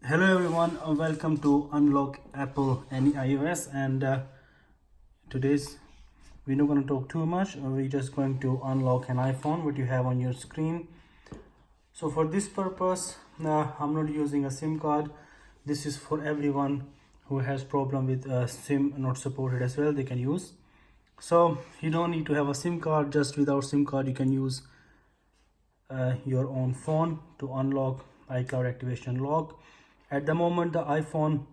Hello everyone, welcome to Unlock Apple and iOS. And today's we're not going to talk too much. We're just going to unlock an iPhone, what you have on your screen. So for this purpose, I'm not using a SIM card. This is for everyone who has problem with SIM not supported as well. They can use. So you don't need to have a SIM card. Just without SIM card, you can use your own phone to unlock iCloud activation lock. At the moment, the iPhone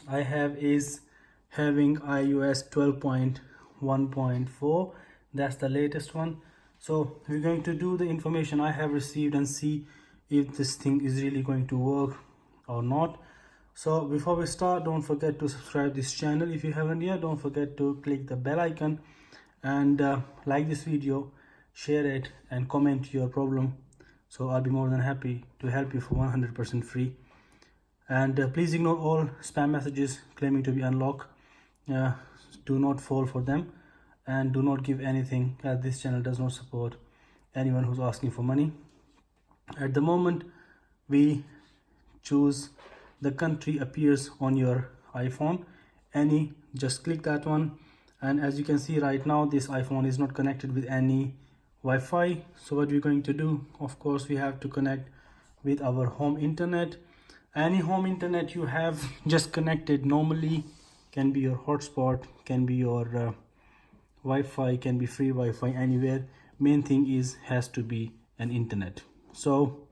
I have is having iOS 12.1.4. That's the latest one. So we're going to do the information I have received and see if this thing is really going to work or not. So before we start, don't forget to subscribe this channel if you haven't yet. Don't forget to click the bell icon and like this video, share it and comment your problem. So I'll be more than happy to help you for 100% free. And please ignore all spam messages claiming to be unlocked. Do not fall for them and do not give anything, as this channel does not support anyone who's asking for money. At the moment, we choose the country appears on your iPhone, any, just click that one. And as you can see right now, this iPhone is not connected with any Wi-Fi. So what we're going to do, of course, we have to connect with our home internet. Any home internet you have just connected normally, can be your hotspot, can be your Wi-Fi, can be free Wi-Fi, anywhere. Main thing is has to be an internet. So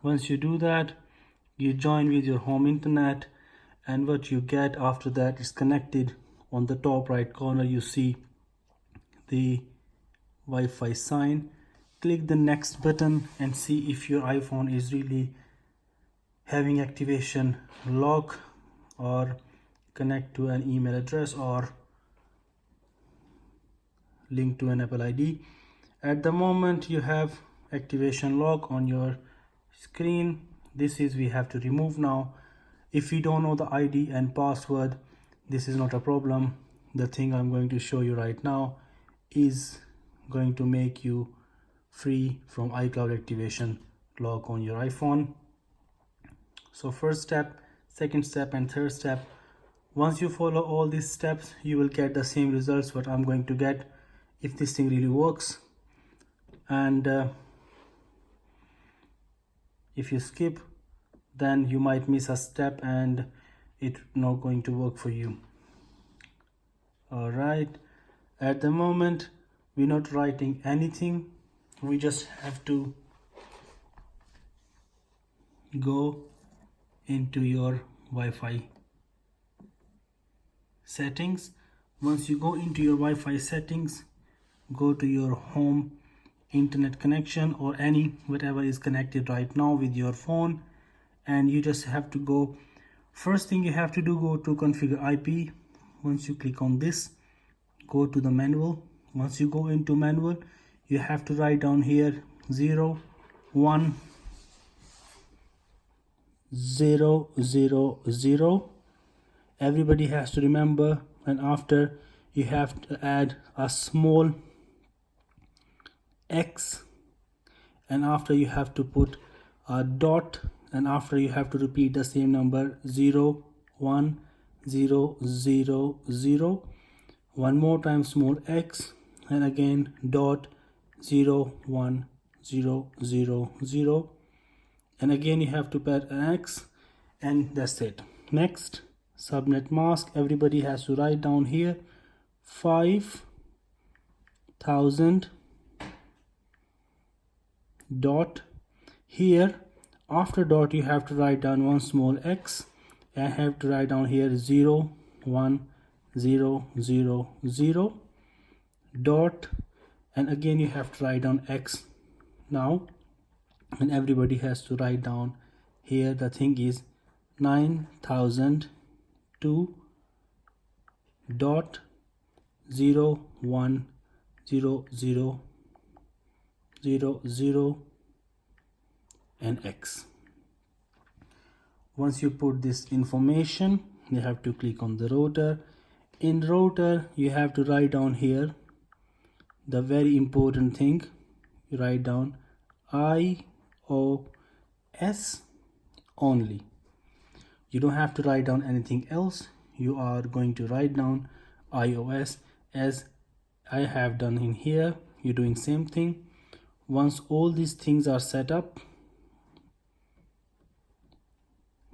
once you do that, you join with your home internet, and what you get after that is connected. On the top right corner you see the Wi-Fi sign. Click the next button and see if your iPhone is really having activation lock, or connect to an email address or link to an Apple ID. At the moment you have activation lock on your screen. This is we have to remove now. If you don't know the ID and password, this is not a problem. The thing I'm going to show you right now is going to make you free from iCloud activation lock on your iPhone. So first step, second step and third step, once you follow all these steps, you will get the same results what I'm going to get if this thing really works. And if you skip, then you might miss a step and it's not going to work for you. All right, at the moment we're not writing anything. We just have to go into your Wi-Fi settings. Once you go into your Wi-Fi settings, go to your home internet connection or any whatever is connected right now with your phone, and you just have to go. First thing you have to do, go to configure IP. Once you click on this, go to the manual. Once you go into manual, you have to write down here 01000. Everybody has to remember, and after you have to add a small X, and after you have to put a dot, and after you have to repeat the same number 01000. One more time small X, and again dot 01000, and again you have to put an X, and that's it. Next, subnet mask. Everybody has to write down here 5000 dot. Here after dot you have to write down one small X, and have to write down here 01000 dot, and again you have to write down X now, and everybody has to write down here the thing is 9002 dot 010000 and X. Once you put this information, you have to click on the router. In router you have to write down here the very important thing, you write down iOS only. You don't have to write down anything else. You are going to write down iOS as I have done in here. You're doing same thing. Once all these things are set up,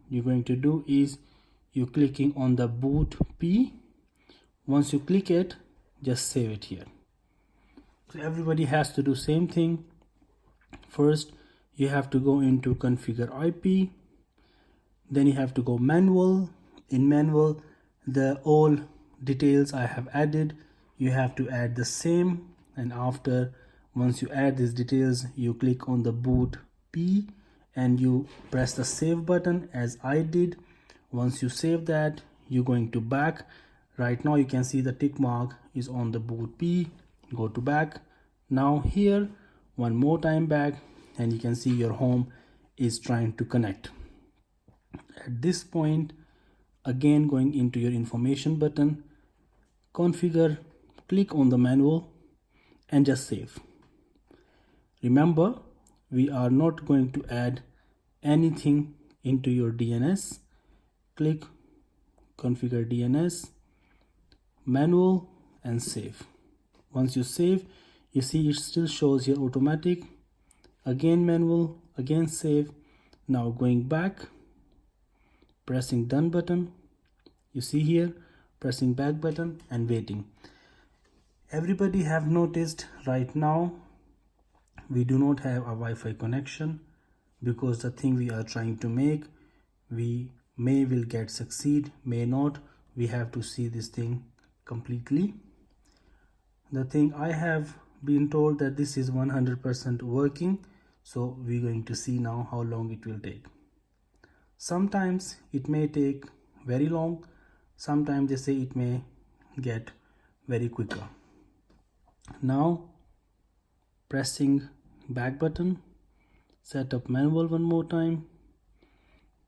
you're going to do is you clicking on the boot P. Once you click it, just save it here. So everybody has to do same thing. First you have to go into configure IP, then you have to go manual. In manual, the all details I have added, you have to add the same, and after once you add these details, you click on the boot P and you press the save button as I did. Once you save that, you're going to back. Right now you can see the tick mark is on the boot P. Go to back. Now here one more time back, and you can see your home is trying to connect. At this point, again going into your information button, configure, click on the manual and just save. Remember, we are not going to add anything into your DNS. Click configure DNS, manual and save. Once you save, you see it still shows here automatic. Again manual, again save. Now going back, pressing done button. You see here, pressing back button and waiting. Everybody have noticed right now we do not have a Wi-Fi connection, because the thing we are trying to make, we will get succeed, may not. We have to see this thing completely. The thing I have been told that this is 100% working, so we're going to see now how long it will take. Sometimes it may take very long, sometimes they say it may get very quicker. Now pressing back button, set up manual one more time,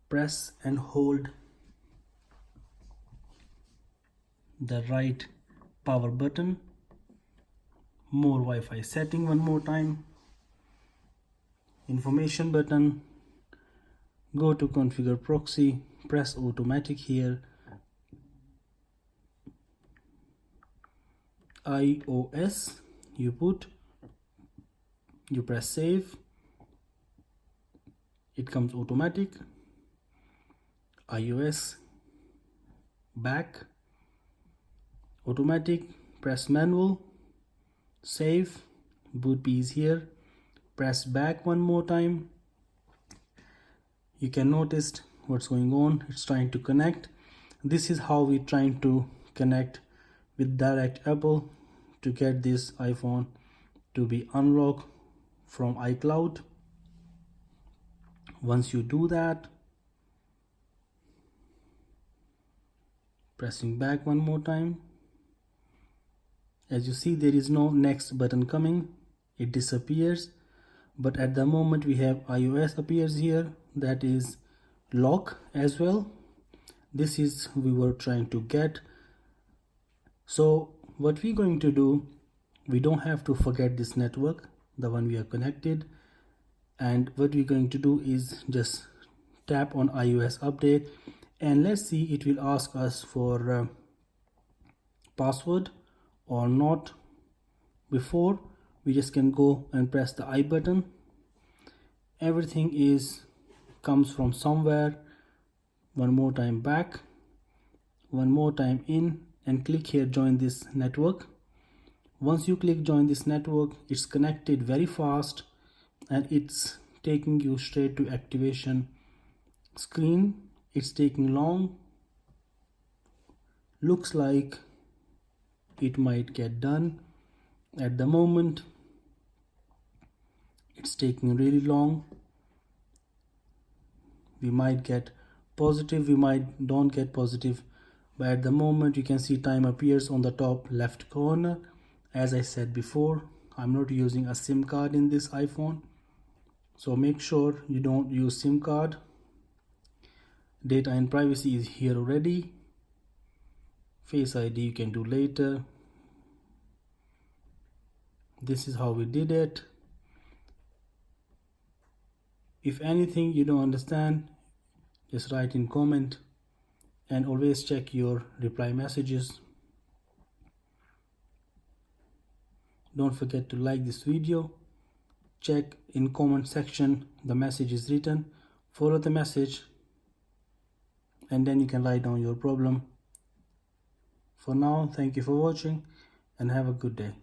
press and hold the right power button, more Wi-Fi setting one more time, information button, go to configure proxy, press automatic here, iOS you put, you press save, it comes automatic, iOS back, automatic, press manual, save, boot P is here, press back one more time. You can notice what's going on, it's trying to connect. This is how we're trying to connect with direct Apple to get this iPhone to be unlocked from iCloud. Once you do that, pressing back one more time, as you see there is no next button coming, it disappears. But at the moment we have iOS appears here, that is lock as well. This is we were trying to get. So what we're going to do, we don't have to forget this network, the one we are connected, and what we're going to do is just tap on iOS update, and let's see it will ask us for password or not. Before we just can go and press the I button. Everything is comes from somewhere. One more time back, one more time in, and click here join this network. Once you click join this network, it's connected very fast and it's taking you straight to activation screen. It's taking long, looks like it might get done. At the moment it's taking really long. We might get positive, we might don't get positive, but at the moment you can see time appears on the top left corner. As I said before, I'm not using a SIM card in this iPhone, so make sure you don't use SIM card. Data and privacy is here already. Face ID you can do later. This is how we did it. If anything you don't understand, just write in comment, and always check your reply messages. Don't forget to like this video. Check in comment section the message is written. Follow the message, and then you can write down your problem. For now, thank you for watching and have a good day.